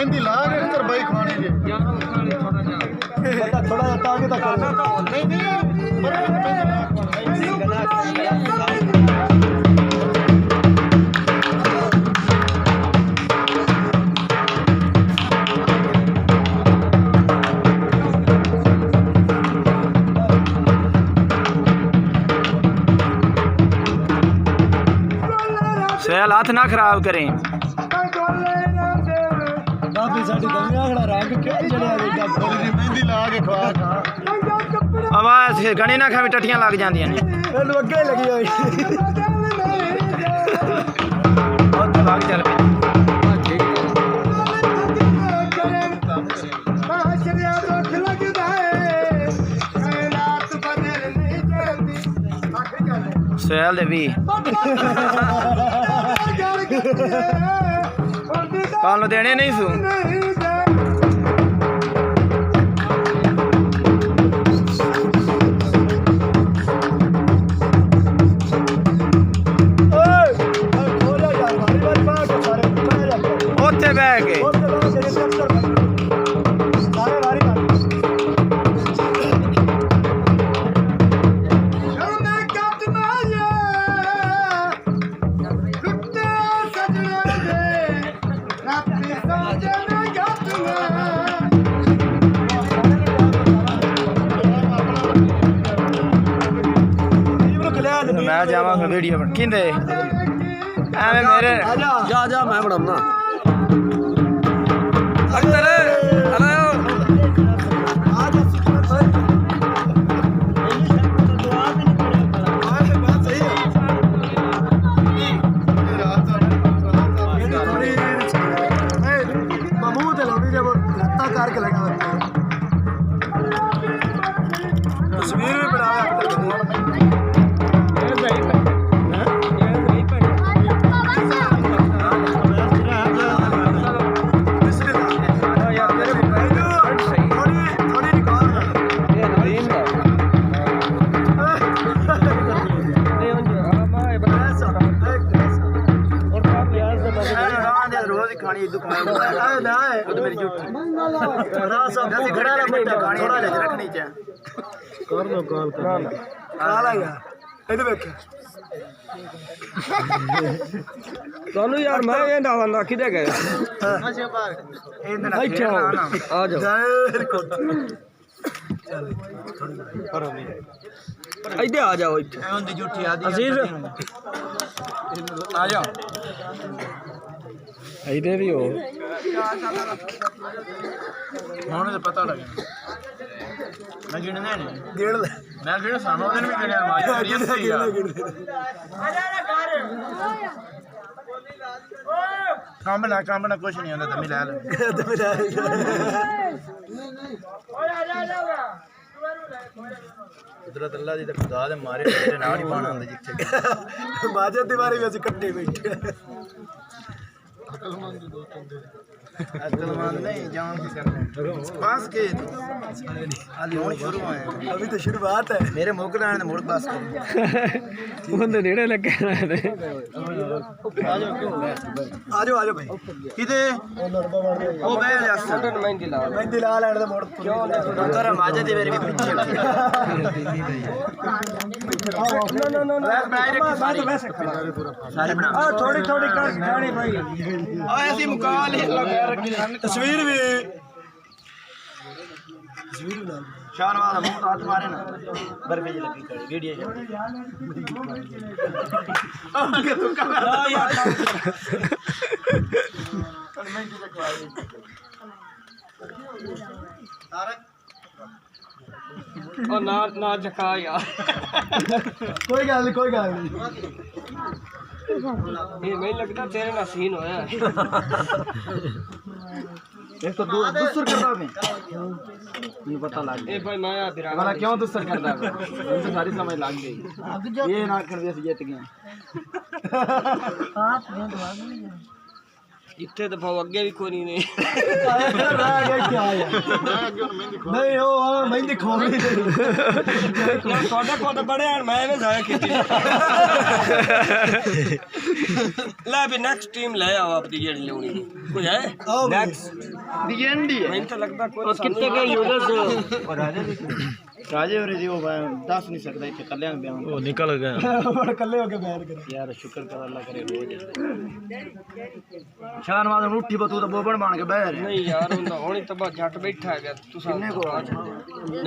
मेहंदी ला के इधर भाई खाने जे थोड़ा सा ताकि तक नहीं सैल हाथ ना खराब करें आवाज गणी ना खावी टट्टियां लग जांदियां ने अगे लगी हुई चल सैल दे भी कल देने नहीं सू उत्थे बह के मैं जावांगा वीडियो बन किंदे एवें मेरे जा जा मैं बनाऊंगा अख्तर करके लगा तस्वीर भी बनाया चलो यार मैं ये ना किधर गए आ जाओ इधर आ जाओ अजीज आ जाओ इधर भी हो ਹੁਣ ਤੇ ਪਤਾ ਲੱਗ ਮੈਂ ਗਿਣਨੇ ਨੇ ਗਿਣ ਲੈ ਮੈਂ ਗਿਣ ਸਾਨੂੰ ਉਹਨੇ ਵੀ ਗਿਣਿਆ ਮਾਰ ਆ ਜਾ ਕੰਮ ਨਾ ਕੁਛ ਨਹੀਂ ਹੁੰਦਾ ਤੇ ਮਿਲਾ ਲੈ ਕੁਦਰਤ ਅੱਲਾ ਦੀ ਤੇ ਖੁਦਾ ਦੇ ਮਾਰੇ ਤੇਰੇ ਨਾਲ ਹੀ ਪਾਣਾ ਹੁੰਦਾ ਜਿੱਥੇ ਬਾਜਾ ਦੀਵਾਰੀ ਵਿੱਚ ਇਕੱਠੇ ਬੈਠੇ अकलमंद दो तंदे अकलमंद नहीं जान की करने पास के अभी होने शुरू हुए हैं अभी तो शुरुआत है मेरे मुकल आने तो मुड़ पास कर बंदे नेड़े लग गए आ जाओ भाई किधे ओ बैठ जा सटन मेहंदी लाल आने तो मुड़ क्यों अंदर माजे दे मेरे भी पीछे नो सारे बना थोड़ी थोड़ी कर गाड़ी भाई ऐसी मुकाल लगा रखी तस्वीर भी शाहनवाज मुंह हाथ मारे ना बर्फी जी लगी खड़ी वीडियो आगे तो कैमरा यार मेहंदी चकवाई तारक और ना झका यार कोई गल नहीं ये मैं लगता तेरे ना सीन होया एक तो दूसर करता मैं ये पता लग गया ए भाई मैं वाला क्यों दूसर करता है मुझे सारी समझ लग गई ये ना कर दिया जीत गए आप ने दवा इतने दफा अगे भी कोई नहीं नहीं हो मेहंदी खोनी तो बड़े मैं जाया की ला भी नेक्स्ट टीम ले आओ अपनी जेडी लेनी कोई है नेक्स्ट ਡੀਐਨਡੀ है ਮੈਨੂੰ ਤਾਂ ਲੱਗਦਾ ਕੋਈ ਕਿੱਥੇ ਗਏ ਯੂਨਸ राजे होरे जी वो मैं दस नहीं सकता इतने कल्याण बयान ਉਹ ਨਿਕਲ ਗਿਆ ਹੁਣ ਇਕੱਲੇ ਹੋ ਕੇ ਬੈਠ ਕਰ यार शुक्र कर अल्लाह करे हो जाए शाहनवाज ਨੂੰ ਉੱਠੀ ਬਤੂ ਤਾਂ ਬੋਬਣ ਬਣ ਕੇ ਬਹਿ ਰਿਹਾ ਨਹੀਂ ਯਾਰ ਹੁੰਦਾ ਹੁਣ ਤਾਂ ਬਸ ਜੱਟ ਬੈਠਾ ਹੈਗਾ ਤੂੰ ਕਿੰਨੇ ਕੋ ਆ